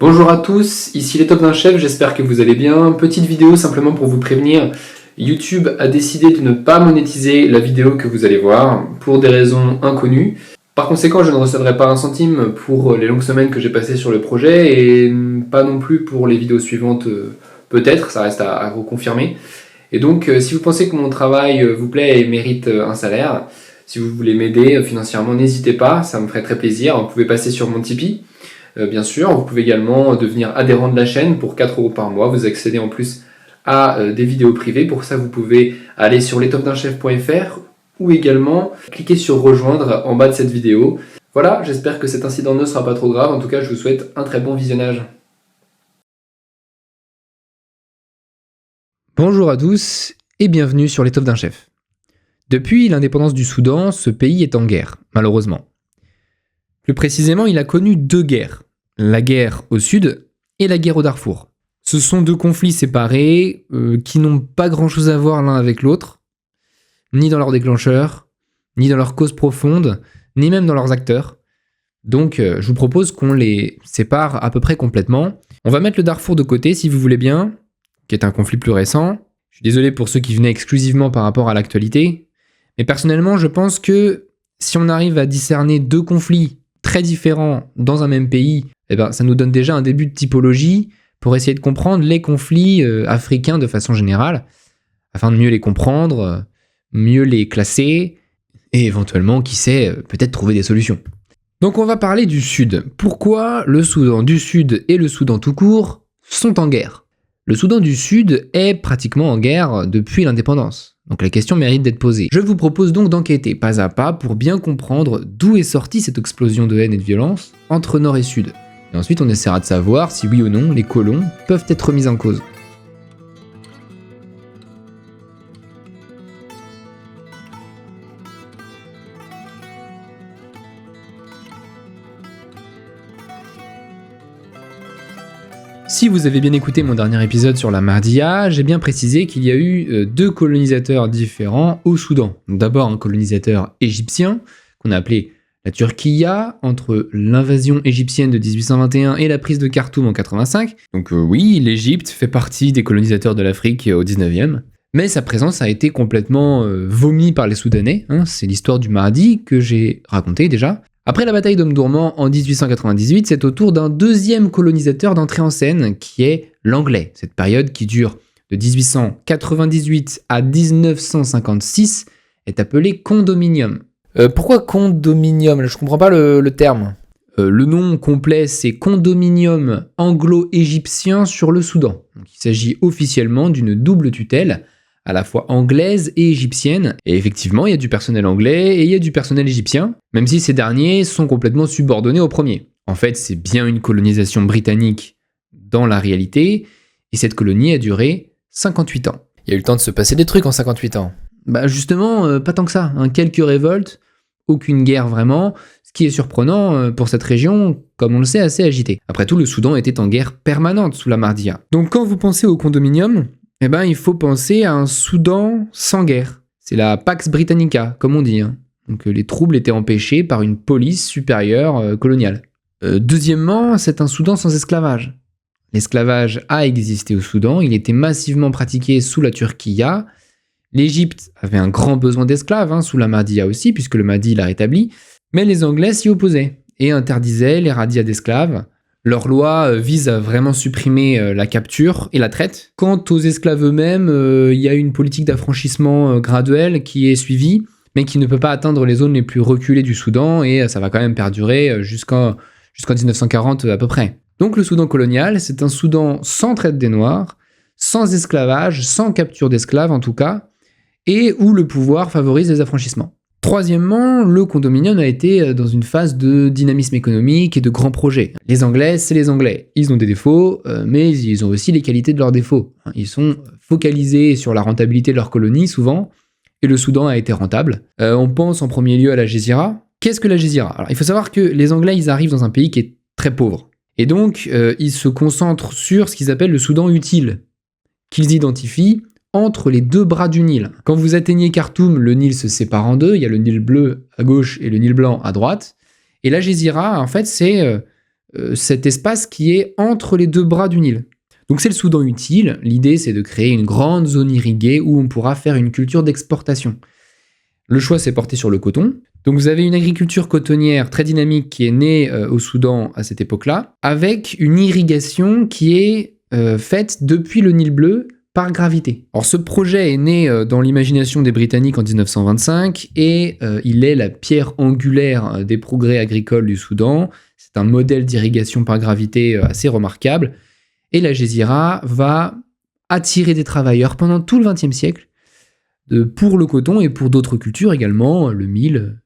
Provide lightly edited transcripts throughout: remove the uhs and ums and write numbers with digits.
Bonjour à tous, ici les Top d'un Chef, j'espère que vous allez bien. Petite vidéo simplement pour vous prévenir, YouTube a décidé de ne pas monétiser la vidéo que vous allez voir pour des raisons inconnues. Par conséquent, je ne recevrai pas un centime pour les longues semaines que j'ai passées sur le projet et pas non plus pour les vidéos suivantes, peut-être, ça reste à reconfirmer. Et donc, si vous pensez que mon travail vous plaît et mérite un salaire, si vous voulez m'aider financièrement, n'hésitez pas, ça me ferait très plaisir. Vous pouvez passer sur mon Tipeee. Bien sûr, vous pouvez également devenir adhérent de la chaîne pour 4 € par mois. Vous accédez en plus à des vidéos privées. Pour ça, vous pouvez aller sur lestopdunchef.fr ou également cliquer sur rejoindre en bas de cette vidéo. Voilà, j'espère que cet incident ne sera pas trop grave. En tout cas, je vous souhaite un très bon visionnage. Bonjour à tous et bienvenue sur l'étoffe d'un chef. Depuis l'indépendance du Soudan, ce pays est en guerre, malheureusement. Plus précisément, il a connu 2 guerres. La guerre au sud et la guerre au Darfour. Ce sont 2 conflits séparés qui n'ont pas grand-chose à voir l'un avec l'autre, ni dans leurs déclencheurs, ni dans leurs causes profondes, ni même dans leurs acteurs. Donc je vous propose qu'on les sépare à peu près complètement. On va mettre le Darfour de côté si vous voulez bien, qui est un conflit plus récent. Je suis désolé pour ceux qui venaient exclusivement par rapport à l'actualité, mais personnellement je pense que si on arrive à discerner 2 conflits très différents dans un même pays, ça nous donne déjà un début de typologie pour essayer de comprendre les conflits africains de façon générale, afin de mieux les comprendre, mieux les classer, et éventuellement, qui sait, peut-être trouver des solutions. Donc on va parler du Sud. Pourquoi le Soudan du Sud et le Soudan tout court sont en guerre ? Le Soudan du Sud est pratiquement en guerre depuis l'indépendance. Donc la question mérite d'être posée. Je vous propose donc d'enquêter pas à pas pour bien comprendre d'où est sortie cette explosion de haine et de violence entre Nord et Sud. Et ensuite on essaiera de savoir si oui ou non les colons peuvent être remis en cause. Si vous avez bien écouté mon dernier épisode sur la Mahdia, j'ai bien précisé qu'il y a eu 2 colonisateurs différents au Soudan. D'abord un colonisateur égyptien, qu'on a appelé la Turquia, entre l'invasion égyptienne de 1821 et la prise de Khartoum en 85. Donc oui, l'Égypte fait partie des colonisateurs de l'Afrique au 19e. Mais sa présence a été complètement vomi par les Soudanais. C'est l'histoire du Mahdi que j'ai raconté déjà. Après la bataille d'Omdurman en 1898, c'est au tour d'un 2e colonisateur d'entrer en scène, qui est l'Anglais. Cette période qui dure de 1898 à 1956 est appelée condominium. Pourquoi condominium ? Je comprends pas le terme. Le nom complet, c'est Condominium anglo-égyptien sur le Soudan. Donc, il s'agit officiellement d'une double tutelle, à la fois anglaise et égyptienne. Et effectivement, il y a du personnel anglais et il y a du personnel égyptien, même si ces derniers sont complètement subordonnés aux premiers. En fait, c'est bien une colonisation britannique dans la réalité, et cette colonie a duré 58 ans. Il y a eu le temps de se passer des trucs en 58 ans. Justement, pas tant que ça. Quelques révoltes, aucune guerre vraiment, ce qui est surprenant pour cette région, comme on le sait, assez agitée. Après tout, le Soudan était en guerre permanente sous la Mahdia. Donc quand vous pensez au condominium, il faut penser à un Soudan sans guerre. C'est la Pax Britannica, comme on dit. Donc les troubles étaient empêchés par une police supérieure coloniale. Deuxièmement, c'est un Soudan sans esclavage. L'esclavage a existé au Soudan, il était massivement pratiqué sous la Turquia. L'Égypte avait un grand besoin d'esclaves, sous la Mahdia aussi, puisque le Mahdi l'a rétabli. Mais les Anglais s'y opposaient et interdisaient les radiats d'esclaves. Leur loi vise à vraiment supprimer la capture et la traite. Quant aux esclaves eux-mêmes, il y a une politique d'affranchissement graduelle qui est suivie, mais qui ne peut pas atteindre les zones les plus reculées du Soudan, et ça va quand même perdurer jusqu'en 1940 à peu près. Donc le Soudan colonial, c'est un Soudan sans traite des Noirs, sans esclavage, sans capture d'esclaves en tout cas, et où le pouvoir favorise les affranchissements. Troisièmement, le condominium a été dans une phase de dynamisme économique et de grands projets. Les Anglais, c'est les Anglais. Ils ont des défauts, mais ils ont aussi les qualités de leurs défauts. Ils sont focalisés sur la rentabilité de leur colonie, souvent, et le Soudan a été rentable. On pense en premier lieu à la Gézira. Qu'est-ce que la Gézira ? Alors, il faut savoir que les Anglais, ils arrivent dans un pays qui est très pauvre. Et donc, ils se concentrent sur ce qu'ils appellent le Soudan utile, qu'ils identifient entre les 2 bras du Nil. Quand vous atteignez Khartoum, le Nil se sépare en 2, il y a le Nil bleu à gauche et le Nil blanc à droite. Et la Gézira, en fait, c'est cet espace qui est entre les deux bras du Nil. Donc c'est le Soudan utile. L'idée, c'est de créer une grande zone irriguée où on pourra faire une culture d'exportation. Le choix s'est porté sur le coton. Donc vous avez une agriculture cotonnière très dynamique qui est née au Soudan à cette époque-là, avec une irrigation qui est faite depuis le Nil bleu par gravité. Alors ce projet est né dans l'imagination des Britanniques en 1925 et il est la pierre angulaire des progrès agricoles du Soudan. C'est un modèle d'irrigation par gravité assez remarquable. Et la Gézira va attirer des travailleurs pendant tout le XXe siècle pour le coton et pour d'autres cultures également, le mil,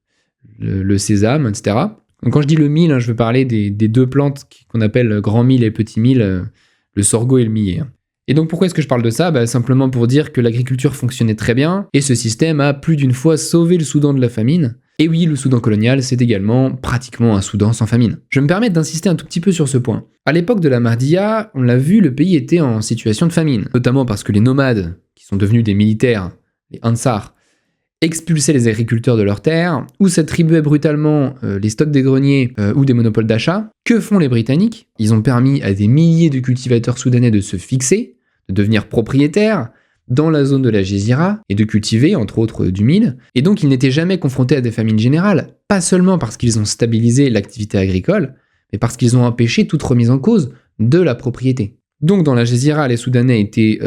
le sésame, etc. Donc quand je dis le mil, je veux parler des deux plantes qu'on appelle grand mil et petit mil, le sorgho et le millet. Et donc pourquoi est-ce que je parle de ça ? Simplement pour dire que l'agriculture fonctionnait très bien et ce système a plus d'une fois sauvé le Soudan de la famine. Et oui, le Soudan colonial, c'est également pratiquement un Soudan sans famine. Je me permets d'insister un tout petit peu sur ce point. À l'époque de la Mahdiya, on l'a vu, le pays était en situation de famine, notamment parce que les nomades, qui sont devenus des militaires, les Ansar, expulsaient les agriculteurs de leurs terres, ou s'attribuaient brutalement les stocks des greniers ou des monopoles d'achat. Que font les Britanniques ? Ils ont permis à des milliers de cultivateurs soudanais de se fixer, de devenir propriétaires, dans la zone de la Gézira et de cultiver, entre autres, du mil. Et donc, ils n'étaient jamais confrontés à des famines générales, pas seulement parce qu'ils ont stabilisé l'activité agricole, mais parce qu'ils ont empêché toute remise en cause de la propriété. Donc, dans la Gézira, les Soudanais étaient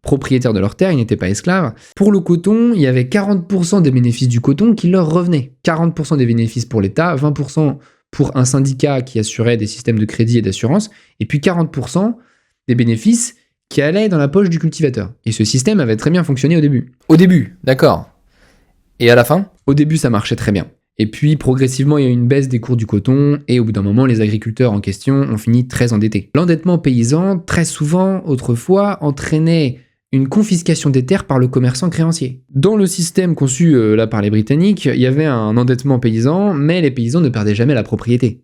propriétaires de leurs terres, ils n'étaient pas esclaves. Pour le coton, il y avait 40% des bénéfices du coton qui leur revenaient. 40% des bénéfices pour l'État, 20% pour un syndicat qui assurait des systèmes de crédit et d'assurance, et puis 40% des bénéfices qui allait dans la poche du cultivateur. Et ce système avait très bien fonctionné au début. Au début, d'accord. Et à la fin ? Au début, ça marchait très bien. Et puis, progressivement, il y a eu une baisse des cours du coton, et au bout d'un moment, les agriculteurs en question ont fini très endettés. L'endettement paysan, très souvent, autrefois, entraînait une confiscation des terres par le commerçant créancier. Dans le système conçu là par les Britanniques, il y avait un endettement paysan, mais les paysans ne perdaient jamais la propriété.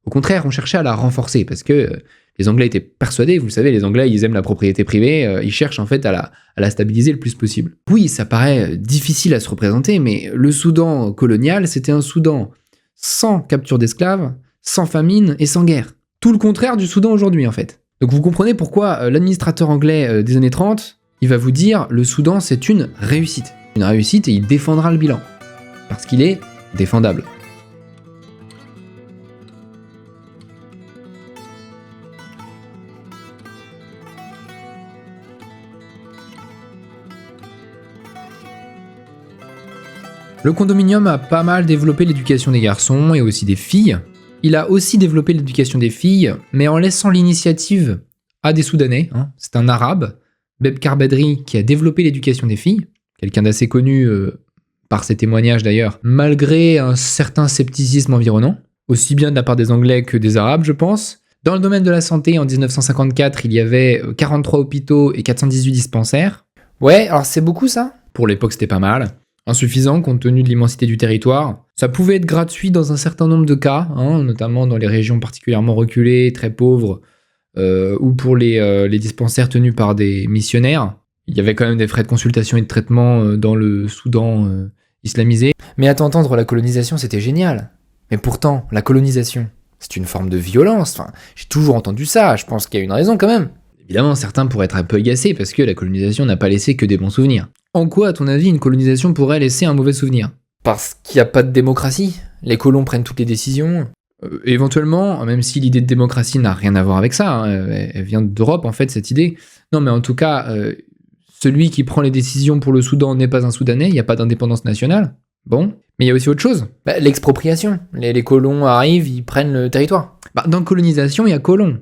Au contraire, on cherchait à la renforcer, parce que les Anglais étaient persuadés, vous le savez, les Anglais, ils aiment la propriété privée, ils cherchent en fait à la stabiliser le plus possible. Oui, ça paraît difficile à se représenter, mais le Soudan colonial, c'était un Soudan sans capture d'esclaves, sans famine et sans guerre. Tout le contraire du Soudan aujourd'hui, en fait. Donc vous comprenez pourquoi l'administrateur anglais des années 30, il va vous dire le Soudan, c'est une réussite. Une réussite et il défendra le bilan. Parce qu'il est défendable. Le condominium a pas mal développé l'éducation des garçons et aussi des filles. Il a aussi développé l'éducation des filles, mais en laissant l'initiative à des Soudanais. C'est un Arabe, Bebkar Badri, qui a développé l'éducation des filles, quelqu'un d'assez connu par ses témoignages d'ailleurs, malgré un certain scepticisme environnant, aussi bien de la part des Anglais que des Arabes, je pense. Dans le domaine de la santé, en 1954, il y avait 43 hôpitaux et 418 dispensaires. Ouais, alors c'est beaucoup ça ? Pour l'époque, c'était pas mal. Insuffisant compte tenu de l'immensité du territoire. Ça pouvait être gratuit dans un certain nombre de cas, notamment dans les régions particulièrement reculées, très pauvres, ou pour les dispensaires tenus par des missionnaires. Il y avait quand même des frais de consultation et de traitement dans le Soudan islamisé. Mais à t'entendre, la colonisation, c'était génial. Mais pourtant, la colonisation, c'est une forme de violence. Enfin, j'ai toujours entendu ça, je pense qu'il y a une raison quand même. Évidemment, certains pourraient être un peu agacés parce que la colonisation n'a pas laissé que des bons souvenirs. En quoi, à ton avis, une colonisation pourrait laisser un mauvais souvenir ? Parce qu'il n'y a pas de démocratie. Les colons prennent toutes les décisions. Éventuellement, même si l'idée de démocratie n'a rien à voir avec ça, elle vient d'Europe en fait, cette idée. Non, mais en tout cas, celui qui prend les décisions pour le Soudan n'est pas un Soudanais, il n'y a pas d'indépendance nationale. Bon, mais il y a aussi autre chose. L'expropriation. Les colons arrivent, ils prennent le territoire. Dans colonisation, il y a colons.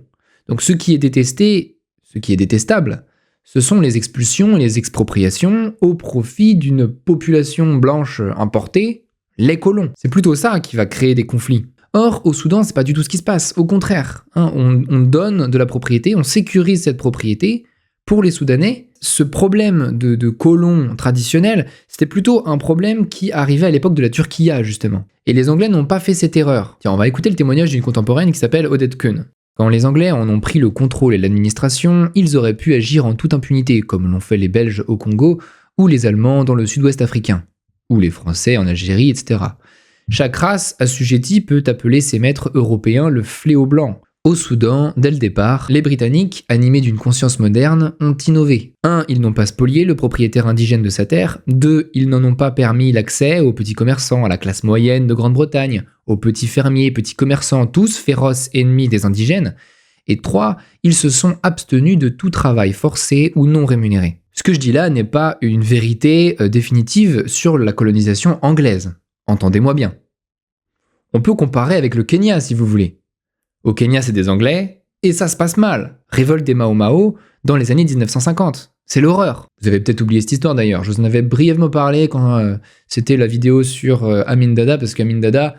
Donc ce qui est détesté, ce qui est détestable, ce sont les expulsions et les expropriations au profit d'une population blanche importée, les colons. C'est plutôt ça qui va créer des conflits. Or, au Soudan, c'est pas du tout ce qui se passe. Au contraire, on donne de la propriété, on sécurise cette propriété pour les Soudanais. Ce problème de colons traditionnels, c'était plutôt un problème qui arrivait à l'époque de la Turquia, justement. Et les Anglais n'ont pas fait cette erreur. Tiens, on va écouter le témoignage d'une contemporaine qui s'appelle Odette Keun. Quand les Anglais en ont pris le contrôle et l'administration, ils auraient pu agir en toute impunité, comme l'ont fait les Belges au Congo, ou les Allemands dans le sud-ouest africain, ou les Français en Algérie, etc. Chaque race assujettie peut appeler ses maîtres européens le fléau blanc. Au Soudan, dès le départ, les Britanniques, animés d'une conscience moderne, ont innové. 1. Ils n'ont pas spolié le propriétaire indigène de sa terre. 2. Ils n'en ont pas permis l'accès aux petits commerçants, à la classe moyenne de Grande-Bretagne, aux petits fermiers, petits commerçants, tous féroces ennemis des indigènes. Et 3. Ils se sont abstenus de tout travail forcé ou non rémunéré. Ce que je dis là n'est pas une vérité définitive sur la colonisation anglaise. Entendez-moi bien. On peut comparer avec le Kenya si vous voulez. Au Kenya, c'est des Anglais, et ça se passe mal. Révolte des Mau Mau dans les années 1950. C'est l'horreur. Vous avez peut-être oublié cette histoire d'ailleurs. Je vous en avais brièvement parlé quand c'était la vidéo sur Amin Dada, parce qu'Amin Dada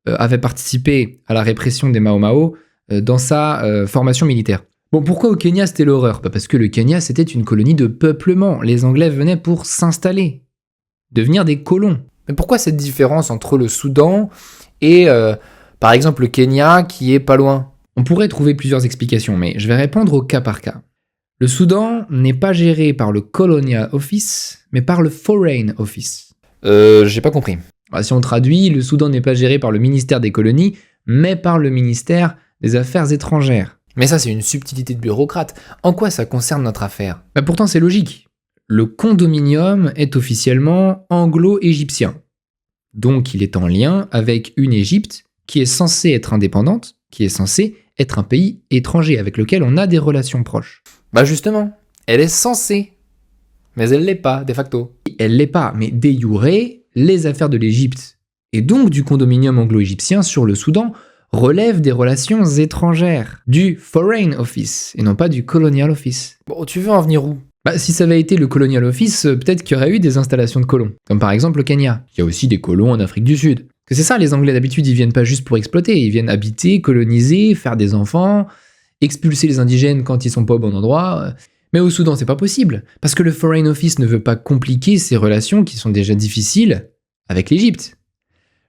avait participé à la répression des Mau Mau dans sa formation militaire. Bon, pourquoi au Kenya c'était l'horreur ? Parce que le Kenya c'était une colonie de peuplement. Les Anglais venaient pour s'installer, devenir des colons. Mais pourquoi cette différence entre le Soudan et par exemple le Kenya qui est pas loin ? On pourrait trouver plusieurs explications, mais je vais répondre au cas par cas. Le Soudan n'est pas géré par le Colonial Office, mais par le Foreign Office. J'ai pas compris. Si on traduit, le Soudan n'est pas géré par le ministère des colonies, mais par le ministère des Affaires étrangères. Mais ça, c'est une subtilité de bureaucrate. En quoi ça concerne notre affaire ? Pourtant, c'est logique. Le condominium est officiellement anglo-égyptien. Donc, il est en lien avec une Égypte qui est censée être indépendante, qui est censée être un pays étranger avec lequel on a des relations proches. Justement, elle est censée. Mais elle l'est pas, de facto. Elle l'est pas, mais de jure, les affaires de l'Égypte, et donc du condominium anglo-égyptien sur le Soudan, relèvent des relations étrangères, du Foreign Office, et non pas du Colonial Office. Bon, tu veux en venir où ? Si ça avait été le Colonial Office, peut-être qu'il y aurait eu des installations de colons, comme par exemple le Kenya. Il y a aussi des colons en Afrique du Sud. Que c'est ça, les Anglais d'habitude, ils viennent pas juste pour exploiter, ils viennent habiter, coloniser, faire des enfants, expulser les indigènes quand ils sont pas au bon endroit. Mais au Soudan, c'est pas possible, parce que le Foreign Office ne veut pas compliquer ses relations qui sont déjà difficiles avec l'Égypte.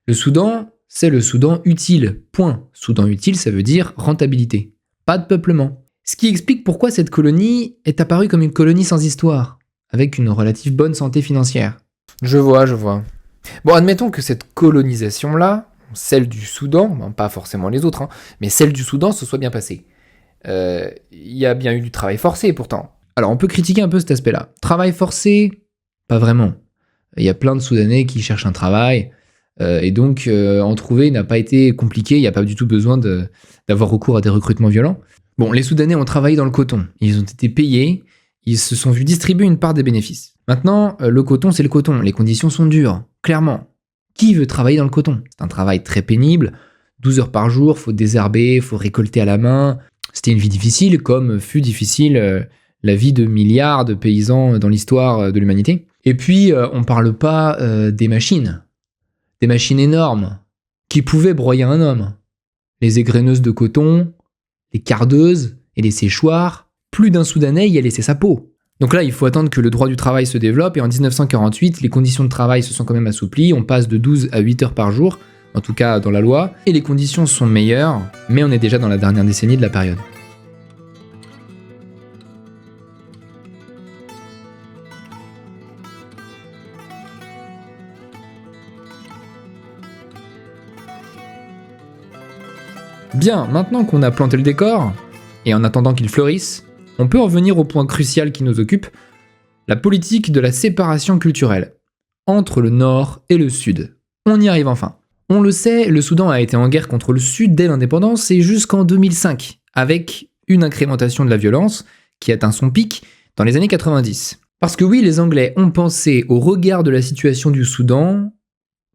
Le Soudan, c'est le Soudan utile, point. Soudan utile, ça veut dire rentabilité, pas de peuplement. Ce qui explique pourquoi cette colonie est apparue comme une colonie sans histoire, avec une relative bonne santé financière. Je vois. Bon, admettons que cette colonisation-là, celle du Soudan, pas forcément les autres, mais celle du Soudan se soit bien passée. Il y a bien eu du travail forcé pourtant. Alors on peut critiquer un peu cet aspect-là. Travail forcé, pas vraiment. Il y a plein de Soudanais qui cherchent un travail, et donc en trouver n'a pas été compliqué, il n'y a pas du tout besoin d'avoir recours à des recrutements violents. Bon, les Soudanais ont travaillé dans le coton, ils ont été payés, ils se sont vus distribuer une part des bénéfices. Maintenant, le coton c'est le coton, les conditions sont dures, clairement. Qui veut travailler dans le coton ? C'est un travail très pénible, 12 heures par jour, faut désherber, faut récolter à la main. C'était une vie difficile, comme fut difficile la vie de milliards de paysans dans l'histoire de l'humanité. Et puis, on parle pas des machines énormes, qui pouvaient broyer un homme. Les égreineuses de coton, les cardeuses et les séchoirs, plus d'un Soudanais y a laissé sa peau. Donc là, il faut attendre que le droit du travail se développe, et en 1948, les conditions de travail se sont quand même assouplies, on passe de 12 à 8 heures par jour, en tout cas dans la loi, et les conditions sont meilleures, mais on est déjà dans la dernière décennie de la période. Bien, maintenant qu'on a planté le décor, et en attendant qu'il fleurisse, on peut en venir au point crucial qui nous occupe, la politique de la séparation culturelle, entre le Nord et le Sud. On y arrive enfin. On le sait, le Soudan a été en guerre contre le Sud dès l'indépendance et jusqu'en 2005, avec une incrémentation de la violence qui atteint son pic dans les années 90. Parce que oui, les Anglais ont pensé, au regard de la situation du Soudan,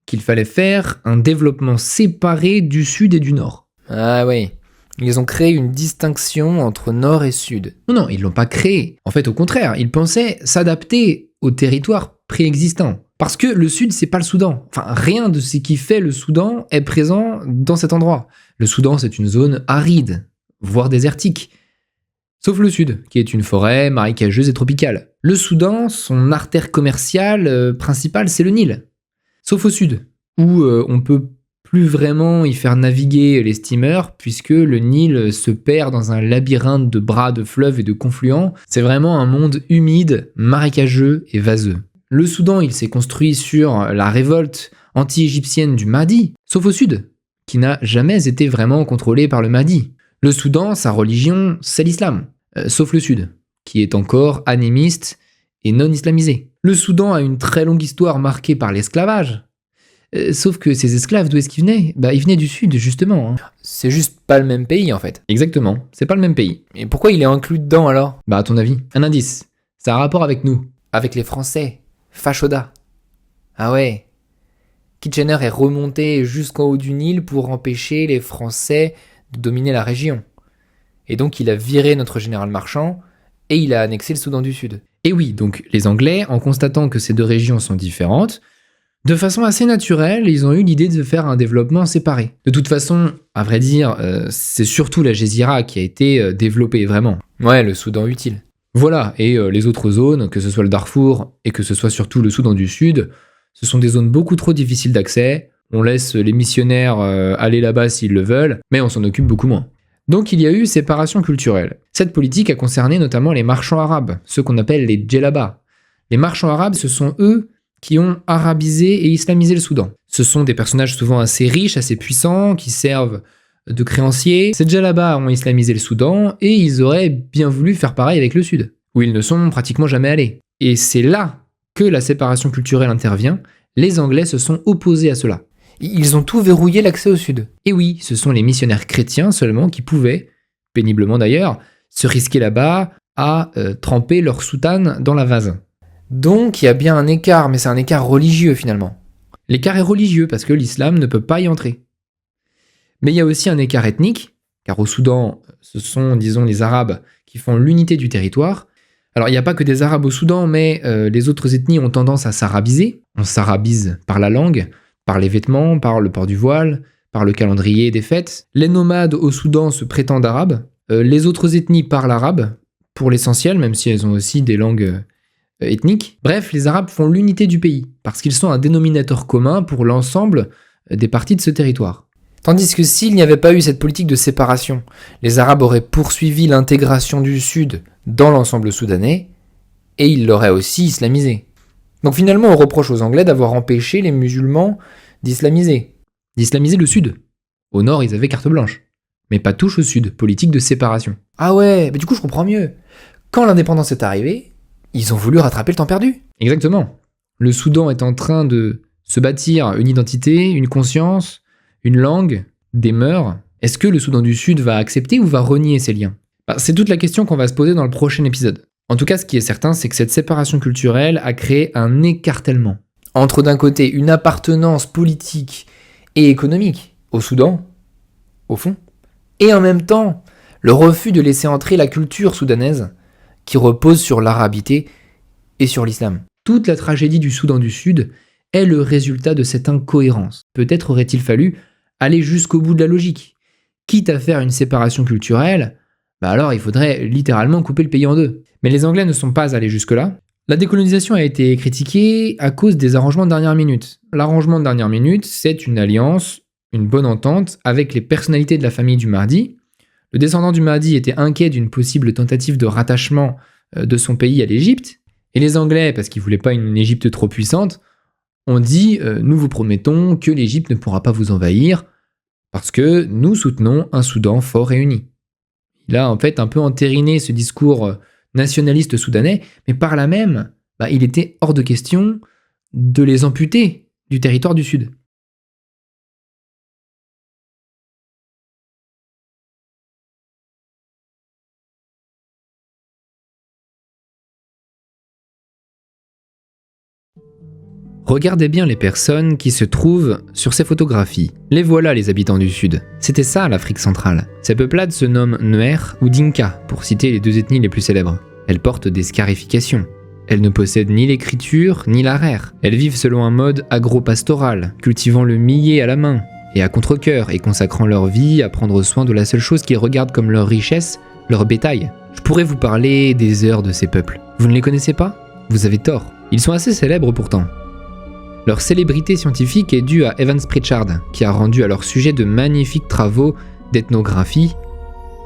qu'il fallait faire un développement séparé du Sud et du Nord. Ah oui, ils ont créé une distinction entre Nord et Sud. Non, ils l'ont pas créé. En fait, au contraire, ils pensaient s'adapter au territoire préexistant. Parce que le Sud, c'est pas le Soudan. Enfin, rien de ce qui fait le Soudan est présent dans cet endroit. Le Soudan, c'est une zone aride, voire désertique. Sauf le Sud, qui est une forêt marécageuse et tropicale. Le Soudan, son artère commerciale principale, c'est le Nil. Sauf au Sud, où on peut plus vraiment y faire naviguer les steamers, puisque le Nil se perd dans un labyrinthe de bras de fleuves et de confluents. C'est vraiment un monde humide, marécageux et vaseux. Le Soudan, il s'est construit sur la révolte anti-égyptienne du Mahdi, sauf au sud, qui n'a jamais été vraiment contrôlé par le Mahdi. Le Soudan, sa religion, c'est l'islam, sauf le sud, qui est encore animiste et non islamisé. Le Soudan a une très longue histoire marquée par l'esclavage, sauf que ces esclaves, d'où est-ce qu'ils venaient ? Ils venaient du sud, justement. Hein. C'est juste pas le même pays, en fait. Exactement, c'est pas le même pays. Et pourquoi il est inclus dedans, alors ? À ton avis ? Un indice, ça a un rapport avec nous. Avec les Français. Fachoda. Ah ouais. Kitchener est remonté jusqu'en haut du Nil pour empêcher les Français de dominer la région. Et donc il a viré notre général Marchand et il a annexé le Soudan du Sud. Et oui, donc les Anglais, en constatant que ces deux régions sont différentes, de façon assez naturelle, ils ont eu l'idée de faire un développement séparé. De toute façon, à vrai dire, c'est surtout la Gézira qui a été développée vraiment. Ouais, le Soudan utile. Voilà, et les autres zones, que ce soit le Darfour et que ce soit surtout le Soudan du Sud, ce sont des zones beaucoup trop difficiles d'accès. On laisse les missionnaires aller là-bas s'ils le veulent, mais on s'en occupe beaucoup moins. Donc il y a eu séparation culturelle. Cette politique a concerné notamment les marchands arabes, ceux qu'on appelle les djellabas. Les marchands arabes, ce sont eux qui ont arabisé et islamisé le Soudan. Ce sont des personnages souvent assez riches, assez puissants, qui servent de créanciers. Ces djellabas ont islamisé le Soudan et ils auraient bien voulu faire pareil avec le Sud, où ils ne sont pratiquement jamais allés. Et c'est là que la séparation culturelle intervient. Les Anglais se sont opposés à cela. Ils ont tout verrouillé l'accès au Sud. Et oui, ce sont les missionnaires chrétiens seulement qui pouvaient, péniblement d'ailleurs, se risquer là-bas à tremper leur soutane dans la vase. Donc il y a bien un écart, mais c'est un écart religieux finalement. L'écart est religieux parce que l'islam ne peut pas y entrer. Mais il y a aussi un écart ethnique, car au Soudan, ce sont, disons, les Arabes qui font l'unité du territoire. Alors il n'y a pas que des Arabes au Soudan, mais les autres ethnies ont tendance à s'arabiser. On s'arabise par la langue, par les vêtements, par le port du voile, par le calendrier des fêtes. Les nomades au Soudan se prétendent arabes. Les autres ethnies parlent arabe, pour l'essentiel, même si elles ont aussi des langues ethniques. Bref, les Arabes font l'unité du pays, parce qu'ils sont un dénominateur commun pour l'ensemble des parties de ce territoire. Tandis que s'il n'y avait pas eu cette politique de séparation, les Arabes auraient poursuivi l'intégration du Sud dans l'ensemble soudanais, et ils l'auraient aussi islamisé. Donc finalement, on reproche aux Anglais d'avoir empêché les musulmans d'islamiser. D'islamiser le Sud. Au nord, ils avaient carte blanche. Mais pas touche au Sud, politique de séparation. Ah ouais, mais du coup je comprends mieux. Quand l'indépendance est arrivée, ils ont voulu rattraper le temps perdu. Exactement. Le Soudan est en train de se bâtir une identité, une conscience, une langue, des mœurs. Est-ce que le Soudan du Sud va accepter ou va renier ces liens ? C'est toute la question qu'on va se poser dans le prochain épisode. En tout cas, ce qui est certain, c'est que cette séparation culturelle a créé un écartèlement. Entre d'un côté une appartenance politique et économique au Soudan, au fond, et en même temps le refus de laisser entrer la culture soudanaise qui repose sur l'arabité et sur l'islam. Toute la tragédie du Soudan du Sud est le résultat de cette incohérence. Peut-être aurait-il fallu aller jusqu'au bout de la logique. Quitte à faire une séparation culturelle, alors il faudrait littéralement couper le pays en deux. Mais les Anglais ne sont pas allés jusque-là. La décolonisation a été critiquée à cause des arrangements de dernière minute. L'arrangement de dernière minute, c'est une alliance, une bonne entente avec les personnalités de la famille du Mahdi. Le descendant du Mahdi était inquiet d'une possible tentative de rattachement de son pays à l'Égypte. Et les Anglais, parce qu'ils ne voulaient pas une Égypte trop puissante, ont dit « Nous vous promettons que l'Égypte ne pourra pas vous envahir parce que nous soutenons un Soudan fort et uni. » Il a en fait un peu entériné ce discours nationaliste soudanais, mais par là même, il était hors de question de les amputer du territoire du Sud. Regardez bien les personnes qui se trouvent sur ces photographies. Les voilà les habitants du Sud. C'était ça l'Afrique centrale. Ces peuplades se nomment Nuer ou Dinka, pour citer les deux ethnies les plus célèbres. Elles portent des scarifications. Elles ne possèdent ni l'écriture ni l'araire. Elles vivent selon un mode agro-pastoral, cultivant le millet à la main et à contre-cœur et consacrant leur vie à prendre soin de la seule chose qu'ils regardent comme leur richesse, leur bétail. Je pourrais vous parler des heures de ces peuples. Vous ne les connaissez pas ? Vous avez tort. Ils sont assez célèbres pourtant. Leur célébrité scientifique est due à Evans Pritchard, qui a rendu à leur sujet de magnifiques travaux d'ethnographie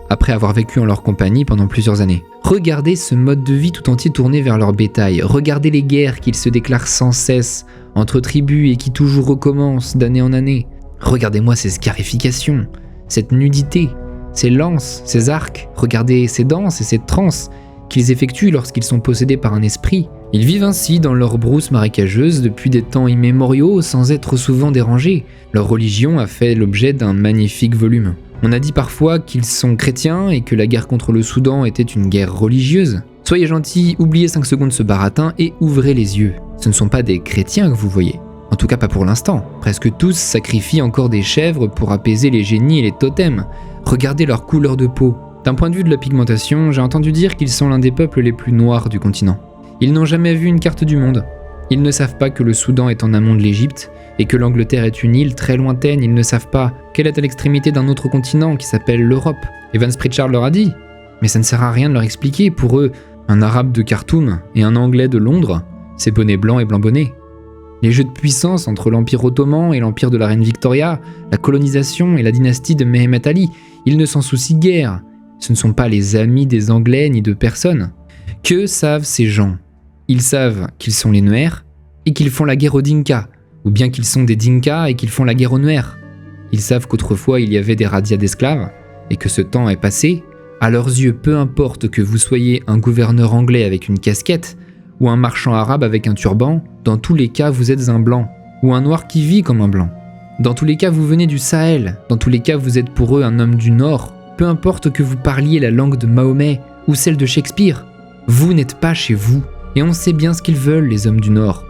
après avoir vécu en leur compagnie pendant plusieurs années. Regardez ce mode de vie tout entier tourné vers leur bétail. Regardez les guerres qu'ils se déclarent sans cesse entre tribus et qui toujours recommencent d'année en année. Regardez-moi ces scarifications, cette nudité, ces lances, ces arcs. Regardez ces danses et ces transes qu'ils effectuent lorsqu'ils sont possédés par un esprit. Ils vivent ainsi dans leur brousse marécageuse depuis des temps immémoriaux sans être souvent dérangés. Leur religion a fait l'objet d'un magnifique volume. On a dit parfois qu'ils sont chrétiens et que la guerre contre le Soudan était une guerre religieuse. Soyez gentils, oubliez 5 secondes ce baratin et ouvrez les yeux. Ce ne sont pas des chrétiens que vous voyez. En tout cas pas pour l'instant. Presque tous sacrifient encore des chèvres pour apaiser les génies et les totems. Regardez leur couleur de peau. D'un point de vue de la pigmentation, j'ai entendu dire qu'ils sont l'un des peuples les plus noirs du continent. Ils n'ont jamais vu une carte du monde. Ils ne savent pas que le Soudan est en amont de l'Égypte et que l'Angleterre est une île très lointaine. Ils ne savent pas qu'elle est à l'extrémité d'un autre continent qui s'appelle l'Europe. Evans Pritchard leur a dit, mais ça ne sert à rien de leur expliquer. Pour eux, un arabe de Khartoum et un anglais de Londres, c'est bonnet blanc et blanc bonnet. Les jeux de puissance entre l'Empire ottoman et l'Empire de la reine Victoria, la colonisation et la dynastie de Mehemet Ali, ils ne s'en soucient guère. Ce ne sont pas les amis des Anglais ni de personne. Que savent ces gens ? Ils savent qu'ils sont les Nuers et qu'ils font la guerre aux Dinka, ou bien qu'ils sont des Dinka et qu'ils font la guerre aux Nuers. Ils savent qu'autrefois il y avait des razzias d'esclaves et que ce temps est passé. À leurs yeux, peu importe que vous soyez un gouverneur anglais avec une casquette ou un marchand arabe avec un turban, dans tous les cas vous êtes un blanc, ou un noir qui vit comme un blanc. Dans tous les cas vous venez du Sahel, dans tous les cas vous êtes pour eux un homme du Nord. Peu importe que vous parliez la langue de Mahomet ou celle de Shakespeare, vous n'êtes pas chez vous. Et on sait bien ce qu'ils veulent, les hommes du Nord.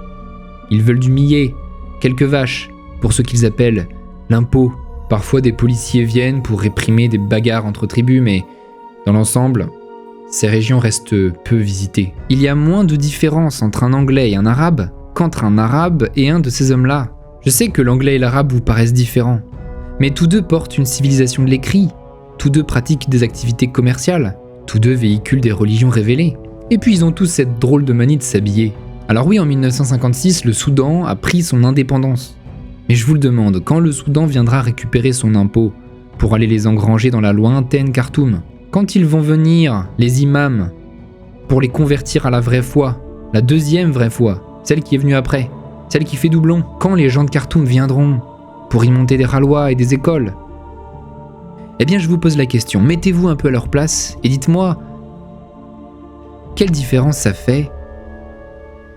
Ils veulent du millet, quelques vaches, pour ce qu'ils appellent l'impôt. Parfois des policiers viennent pour réprimer des bagarres entre tribus, mais dans l'ensemble, ces régions restent peu visitées. Il y a moins de différence entre un Anglais et un Arabe qu'entre un Arabe et un de ces hommes-là. Je sais que l'Anglais et l'Arabe vous paraissent différents, mais tous deux portent une civilisation de l'écrit, tous deux pratiquent des activités commerciales, tous deux véhiculent des religions révélées. Et puis ils ont tous cette drôle de manie de s'habiller. Alors oui, en 1956, le Soudan a pris son indépendance. Mais je vous le demande, quand le Soudan viendra récupérer son impôt pour aller les engranger dans la lointaine Khartoum ? Quand ils vont venir, les imams, pour les convertir à la vraie foi, la deuxième vraie foi, celle qui est venue après, celle qui fait doublon ? Quand les gens de Khartoum viendront pour y monter des ralois et des écoles ? Eh bien je vous pose la question, mettez-vous un peu à leur place et dites-moi, quelle différence ça fait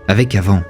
avec avant ?